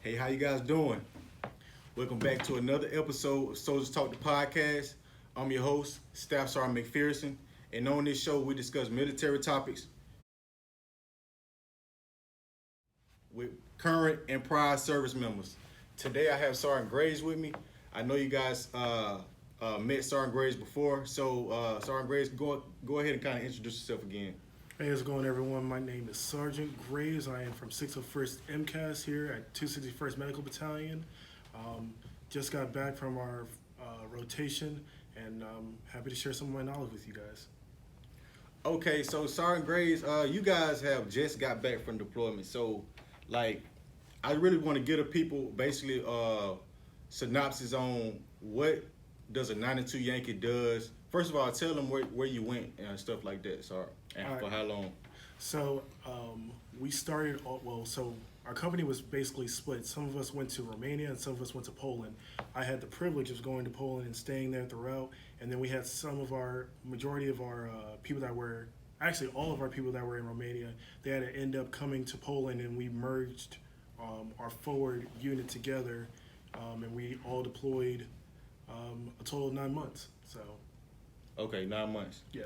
Hey, how you guys doing? Welcome back to another episode of Soldiers Talk the Podcast. I'm your host, Staff Sergeant McPherson, and on this show we discuss military topics with current and prior service members. Today I have Sergeant Graves with me. I know you guys met Sergeant Graves before, so Sergeant Graves, go ahead and kind of introduce yourself again. Hey, how's it going, everyone? My name is Sergeant Graves. I am from 601st MCAS here at 261st Medical Battalion. Just got back from our rotation, and I'm happy to share some of my knowledge with you guys. Okay, so Sergeant Graves, you guys have just got back from deployment, so like I really want to get a people basically synopsis on what does a 92 Yankee does. First of all, tell them where you went and stuff like that, sorry, and All for right. how long. So we started, so our company was basically split. Some of us went to Romania and some of us went to Poland. I had the privilege of going to Poland and staying there throughout. And then we had majority of our people that were, actually all of our people that were in Romania, they had to end up coming to Poland, and we merged our forward unit together, and we all deployed a total of 9 months. So, Okay, 9 months. yeah.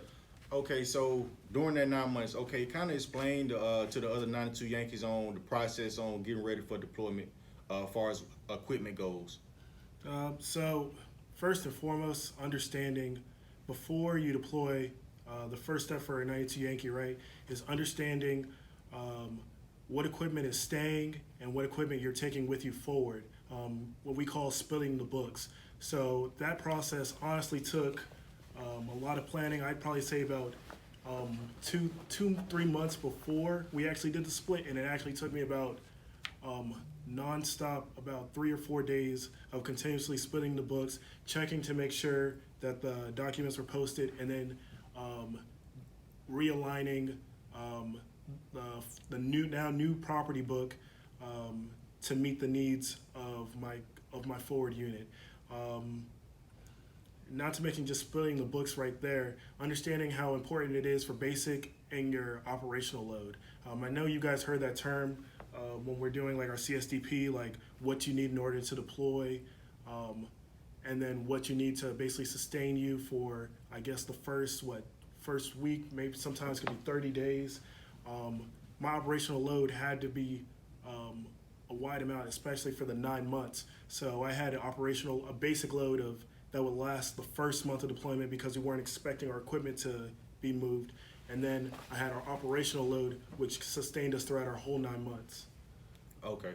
Okay, so during that 9 months, okay, kind of explain to the other 92 Yankees on the process on getting ready for deployment as far as equipment goes. So, first and foremost, understanding before you deploy, the first step for a 92 Yankee, right, is understanding what equipment is staying and what equipment you're taking with you forward, what we call splitting the books. So, that process honestly took a lot of planning. I'd probably say about 3 months before we actually did the split, and it actually took me about nonstop, about 3 or 4 days of continuously splitting the books, checking to make sure that the documents were posted, and then realigning the new property book to meet the needs of my forward unit. Not to mention just splitting the books right there, understanding how important it is for basic and your operational load. I know you guys heard that term when we're doing like our CSDP, like what you need in order to deploy, and then what you need to basically sustain you for, I guess, the first week, maybe sometimes it could be 30 days. My operational load had to be a wide amount, especially for the 9 months. So I had a basic load of that would last the first month of deployment because we weren't expecting our equipment to be moved. And then I had our operational load, which sustained us throughout our whole 9 months. Okay,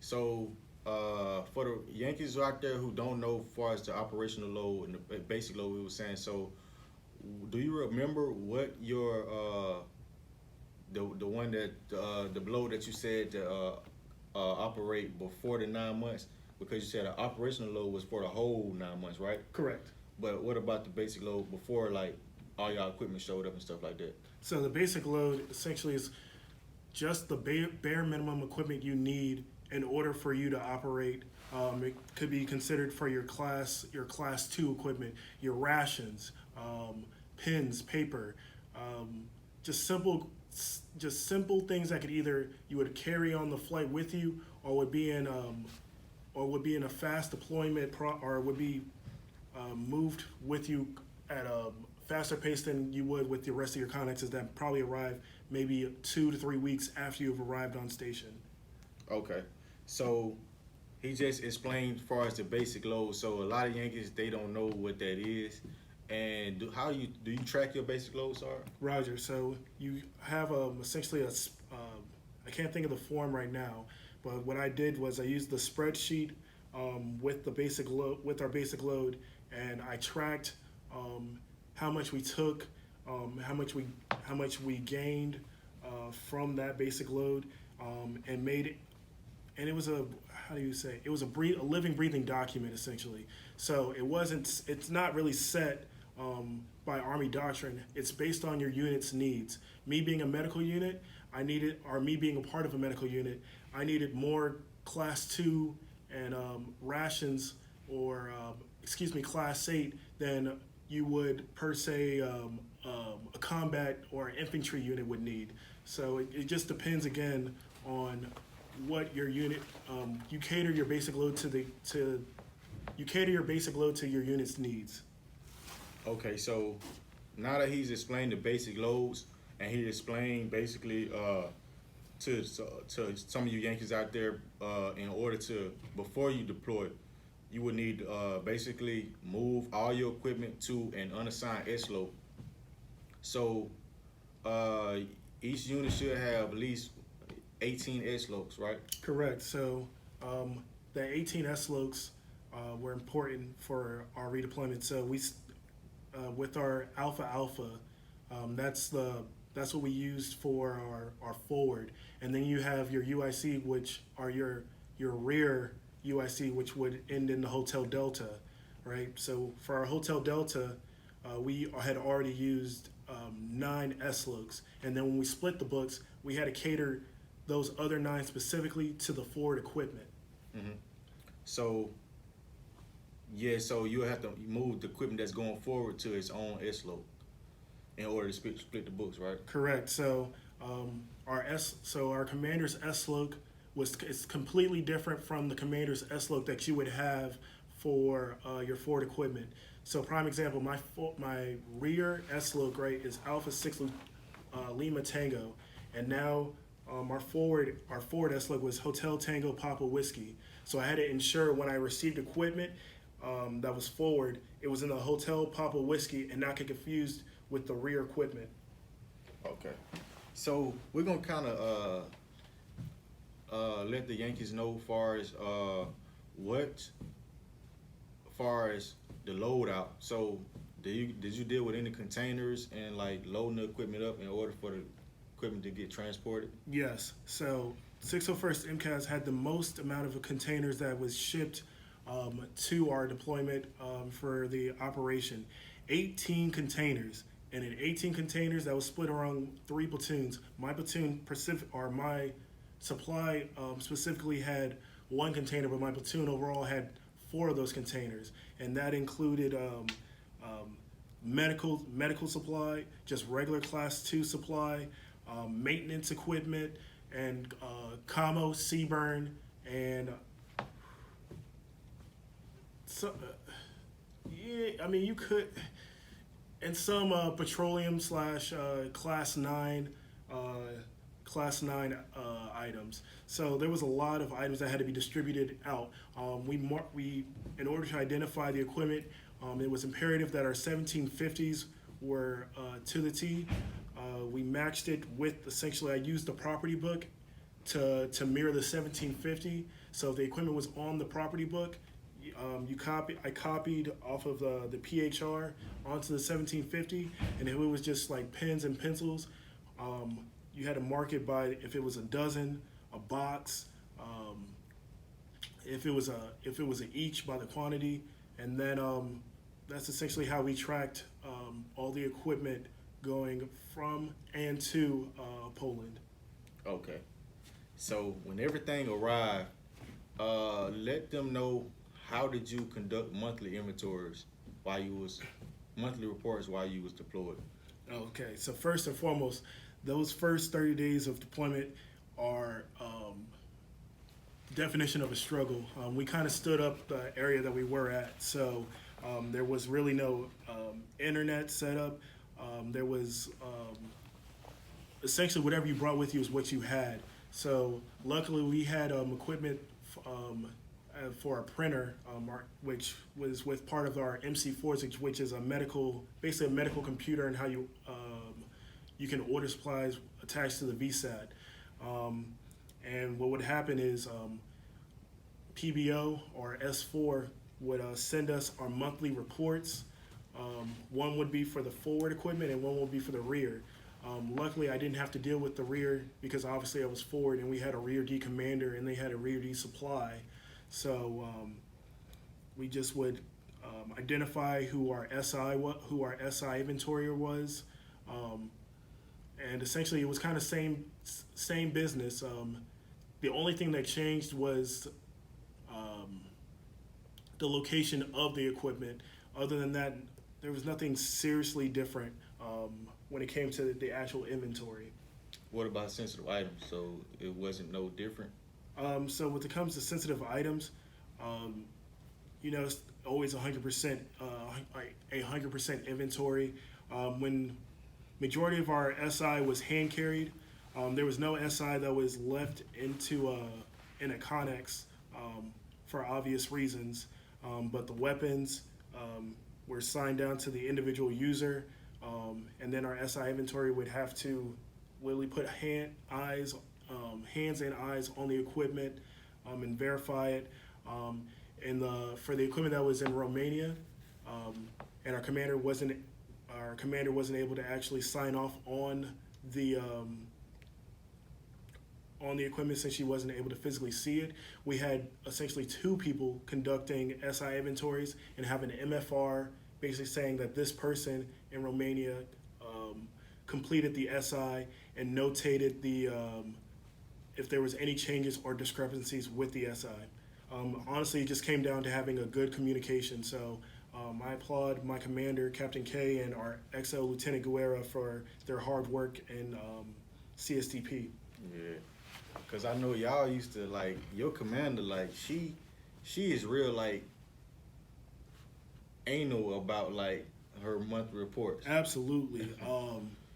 so for the Yankees out there who don't know as far as the operational load and the basic load we were saying, so do you remember what your the one that the load that you said to operate before the 9 months? Because you said the operational load was for the whole 9 months, right? Correct. But what about the basic load before, like, all your equipment showed up and stuff like that? So the basic load essentially is just the bare minimum equipment you need in order for you to operate. It could be considered for your class 2 equipment, your rations, pens, paper, just simple things that could either you would carry on the flight with you, or would be in a fast deployment or would be moved with you at a faster pace than you would with the rest of your connexes that probably arrive maybe 2 to 3 weeks after you've arrived on station. Okay, so he just explained as far as the basic load. So a lot of Yankees, they don't know what that is. And do you track your basic load, sorry? Roger. So you have essentially I can't think of the form right now, but what I did was I used the spreadsheet with our basic load, and I tracked how much we took, how much we gained from that basic load, and made it. And it was a living, breathing document essentially. So it's not really set by Army doctrine. It's based on your unit's needs. Me being a medical unit, me being a part of a medical unit, I needed more class 2 and rations, or class 8 than you would per se a combat or an infantry unit would need. So it just depends again on what your unit, you cater your basic load to your unit's needs. Okay, so now that he's explained the basic loads and he explained basically to some of you Yankees out there, in order to before you deploy, you would need to basically move all your equipment to an unassigned S slope. So uh, each unit should have at least 18 S slopes, right? Correct. So the 18 S slopes were important for our redeployment. So with our Alpha Alpha, that's what we used for our forward, and then you have your UIC, which are your rear UIC, which would end in the Hotel Delta, right? So for our Hotel Delta, we had already used 9 S-Looks, and then when we split the books, we had to cater those other 9 specifically to the forward equipment. Mm-hmm. So yeah, so you have to move the equipment that's going forward to its own S slope in order to split the books, right? Correct. So our commander's S-Look is completely different from the commander's S-Look that you would have for your forward equipment. So prime example, my rear S-Look, right, is Alpha 6 Lima Tango, and now our forward S-Look was Hotel Tango Papa Whiskey. So I had to ensure when I received equipment that was forward, it was in the Hotel Papa Whiskey and not get confused with the rear equipment. Okay. So we're gonna kind of let the Yankees know far as the loadout. So did you deal with any containers and like loading the equipment up in order for the equipment to get transported? Yes. So 601st MCAS had the most amount of containers that was shipped to our deployment for the operation. 18 containers. And in 18 containers, that was split around 3 platoons. My platoon, my supply specifically had 1 container, but my platoon overall had 4 of those containers. And that included medical supply, just regular class 2 supply, maintenance equipment, and commo, CBurn, and you could, and some petroleum / class 9 items. So there was a lot of items that had to be distributed out. We in order to identify the equipment, it was imperative that our 1750s were to the T. We matched it with, essentially, I used the property book to mirror the 1750. So if the equipment was on the property book, I copied off of the PHR onto the 1750, and if it was just like pens and pencils, you had to mark it by if it was a dozen, a box, if it was a each by the quantity, and then that's essentially how we tracked all the equipment going from and to Poland. Okay. So when everything arrived, let them know, how did you conduct monthly reports while you was deployed? Okay, so first and foremost, those first 30 days of deployment are definition of a struggle. We kind of stood up the area that we were at, so there was really no internet set up. There was essentially whatever you brought with you is what you had. So luckily we had equipment for a printer, which was with part of our MC4, which is basically a medical computer, and how you can order supplies attached to the VSAT. And what would happen is PBO or S4 would send us our monthly reports. One would be for the forward equipment and one would be for the rear. Luckily, I didn't have to deal with the rear because obviously I was forward and we had a rear D commander and they had a rear D supply. So we just would identify who our SI inventory was, and essentially it was kind of same business. The only thing that changed was the location of the equipment. Other than that, there was nothing seriously different when it came to the actual inventory. What about sensitive items? So it wasn't no different? So when it comes to sensitive items, um, it's always 100%, 100% inventory. When majority of our SI was hand carried, there was no SI that was left in a Connex for obvious reasons. But the weapons were signed down to the individual user, and then our SI inventory would have to literally put hands and eyes on the equipment and verify it. And for the equipment that was in Romania, and our commander wasn't able to actually sign off the on the equipment since she wasn't able to physically see it. We had essentially two people conducting SI inventories and have an MFR basically saying that this person in Romania completed the SI and notated if there was any changes or discrepancies with the SI. Honestly, it just came down to having a good communication. So I applaud my commander, Captain K, and our XO Lieutenant Guerra for their hard work in CSTP. Yeah, cause I know y'all used to like your commander. Like she is real like anal about like her monthly reports. Absolutely.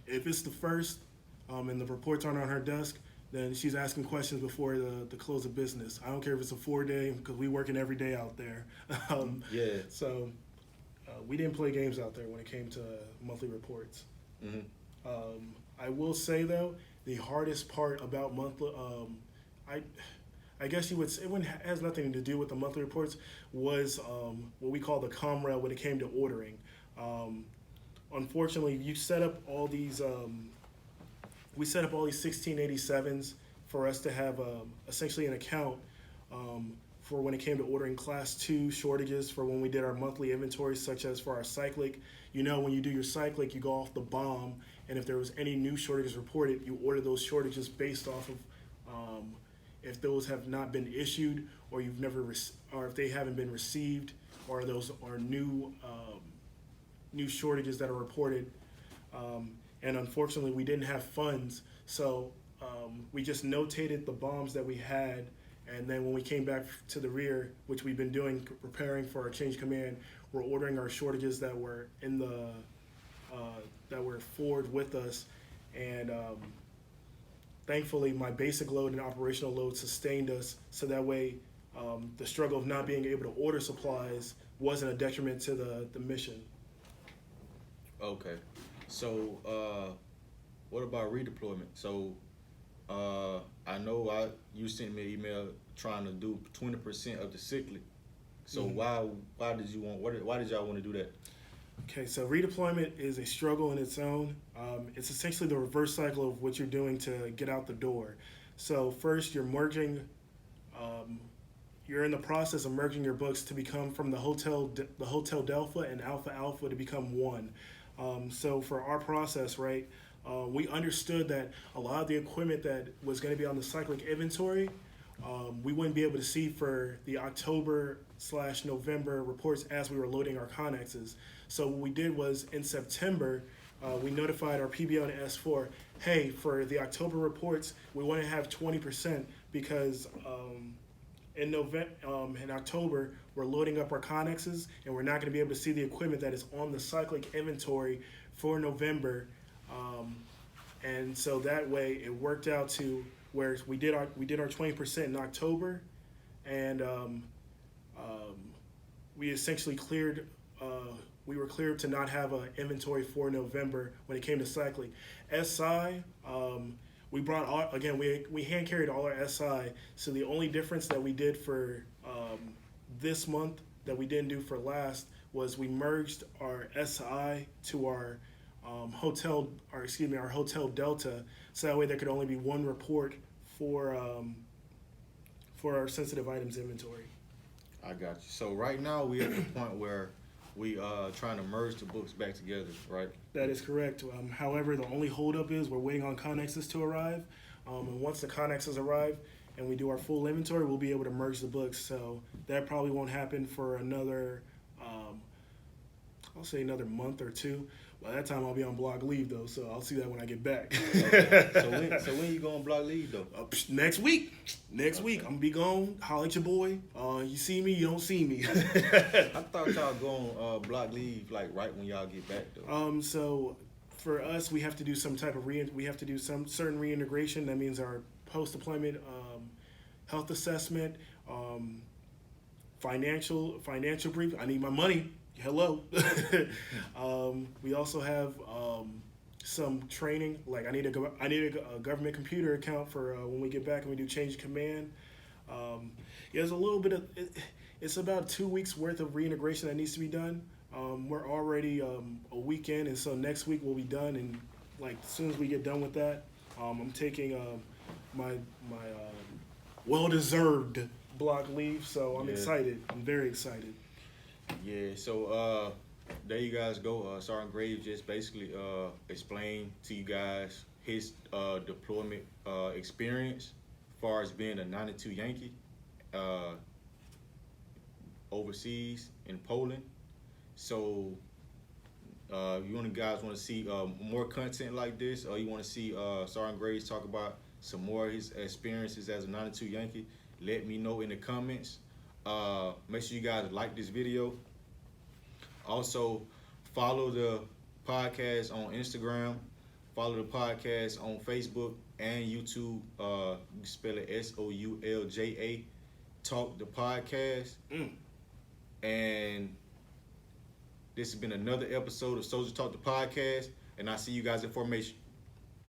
If it's the first and the reports aren't on her desk, then she's asking questions before the close of business. I don't care if it's a 4-day because we working every day out there. Yeah. So we didn't play games out there when it came to monthly reports. Mm-hmm. I will say though, the hardest part about monthly, I guess you would say it has nothing to do with the monthly reports, was what we call the comrail when it came to ordering. Unfortunately, you set up all these. We set up all these 1687s for us to have essentially an account for when it came to ordering class 2 shortages for when we did our monthly inventory, such as for our cyclic. When you do your cyclic, you go off the bomb, and if there was any new shortages reported, you order those shortages based off of if those have not been issued, or or if they haven't been received, or those are new shortages that are reported. And unfortunately, we didn't have funds, so we just notated the bombs that we had, and then when we came back to the rear, which we've been doing, preparing for our change command, we're ordering our shortages that were that were forward with us, and thankfully, my basic load and operational load sustained us, so that way the struggle of not being able to order supplies wasn't a detriment to the mission. Okay. So, what about redeployment? So, I know you sent me an email trying to do 20% of the sick leave. So why did y'all want to do that? Okay, so redeployment is a struggle in its own. It's essentially the reverse cycle of what you're doing to get out the door. So first, you're merging. You're in the process of merging your books to become from the Hotel Delta and Alpha Alpha to become one. So for our process, right, we understood that a lot of the equipment that was going to be on the cyclic inventory, we wouldn't be able to see for the October/November reports as we were loading our connexes. So what we did was in September, we notified our PBO and S4, hey, for the October reports, we want to have 20% because in October, we're loading up our connexes and we're not going to be able to see the equipment that is on the cyclic inventory for November. And so that way it worked out to where we did our 20% in October, and we essentially cleared. We were cleared to not have an inventory for November when it came to cyclic. SI, we brought we hand carried all our SI. So the only difference that we did for this month that we didn't do for last was we merged our SI to our Hotel Delta, so that way there could only be one report for our sensitive items inventory. I got you. So right now we at the point where we trying to merge the books back together, right? That is correct. However, the only holdup is we're waiting on connexes to arrive, and once the connexes arrive and we do our full inventory, we'll be able to merge the books. So that probably won't happen for another, I'll say another month or two. By that time, I'll be on block leave though, so I'll see that when I get back. So when you going block leave though? Next week. Next week, I'm gonna be gone. Holla at your boy. You see me, you don't see me. I thought y'all going block leave like right when y'all get back though. So for us, we have to do some type of we have to do some certain reintegration. That means our post-deployment health assessment, financial brief. I need my money. Hello. We also have some training. Like I need a government computer account for when we get back and we do change of command. There's a little bit of it's about 2 weeks worth of reintegration that needs to be done. We're already a weekend, and so next week we'll be done. And like as soon as we get done with that, I'm taking my well-deserved block leave. So I'm excited. I'm very excited. Yeah, so there you guys go. Sergeant Graves just basically explained to you guys his deployment experience as far as being a 92 Yankee overseas in Poland. So you guys want to see more content like this, or you want to see Sergeant Graves talk about some more of his experiences as a 92 Yankee, let me know in the comments. Make sure you guys like this video. Also, follow the podcast on Instagram. Follow the podcast on Facebook and YouTube. You can spell it Soulja. Talk the podcast. And this has been another episode of Soulja Talk the podcast. And I'll see you guys in formation.